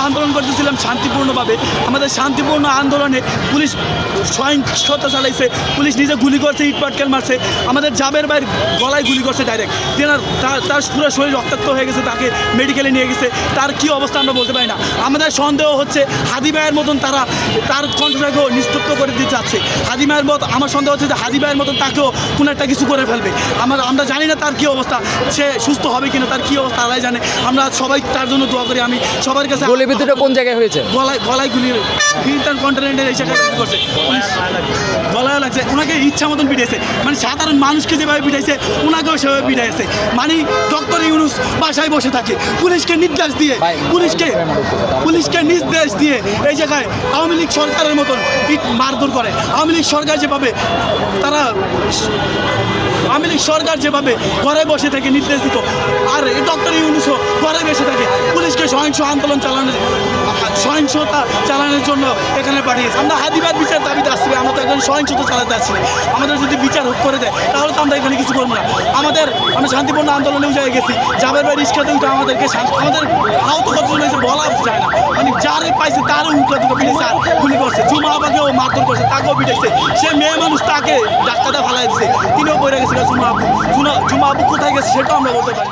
আন্দোলন করতেছিলাম শান্তিপূর্ণভাবে। আমাদের শান্তিপূর্ণ আন্দোলনে পুলিশ সহিংসতা চালাইছে, পুলিশ নিজে গুলি করছে, ইটপাটকেল মারছে, আমাদের জাবের ভাইয়ের গলায় গুলি করছে ডাইরেক্ট। তার পুরো শরীর রক্তাক্ত হয়ে গেছে, তাকে মেডিকেলে নিয়ে গেছে। তার কী অবস্থা আমরা বলতে পারি না। আমাদের সন্দেহ হচ্ছে হাদি ভাইয়ের মতন তার কণ্ঠটাকেও নিস্তব্ধ করে দিতে যাচ্ছে। হাদি ভাইয়ের মতো আমার সন্দেহ হচ্ছে যে হাদি ভাইয়ের মতন তাকেও কোনো একটা কিছু করে ফেলবে। আমরা জানি না তার কী অবস্থা, সে সুস্থ হবে কিনা, তার কী অবস্থা আল্লাহ জানে। আমরা সবাই তার জন্য দোয়া করি। আমি সবার কাছে গুলি বিদ্যুৎটা কোন জায়গায় হয়েছে? গলায় গুলি ইন্টারকন্টিনেন্টাল এই জায়গায় করছে, গলায় লাগছে। ওনাকে ইচ্ছা মতন পিটাইছে, মানে সাধারণ মানুষকে যেভাবে পিটাইছে ওনাকেও সেভাবে পিটাইছে। মানে ডক্টর ইউনূস বাসায় বসে থাকে, পুলিশকে নির্দেশ দিয়ে এই জায়গায় আওয়ামী লীগ সরকারের মতন মারধর করে। আওয়ামী লীগ সরকার যেভাবে ঘরে বসে থেকে নির্দেশ দিত, আর ডক্টর ইউনূসও ঘরে বসে থাকে পুলিশকে সহিংসতা চালানোর জন্য এখানে পাঠিয়েছে। আমরা হাদি ভাইয়ের বিচার দাবিতে আসছি, আমরা তো এখন সহিংসতা চালাতে আসছি না। আমাদের যদি বিচার করে দেয় তাহলে তো আমরা এখানে কিছু করবো না। আমরা শান্তিপূর্ণ আন্দোলনেও যাই গেছি, জাবের ভাই রিস্কাতে উঠে আমাদের আহত কতজন হয়েছে বলা যায় না। মানে যারে পাইছে তারও উঠে পিঠেছে, আর গুলি করছে। জুমা আবাকেও মারধর করছে, তাকেও পিঠেছে। সে মেয়ে মানুষ, তাকে ডাক্তারটা ফালাই দিচ্ছে, তিনিও পড়ে গেছে। জুমা আবু কোথায় গেছে সেটাও আমরা বলতে পারি।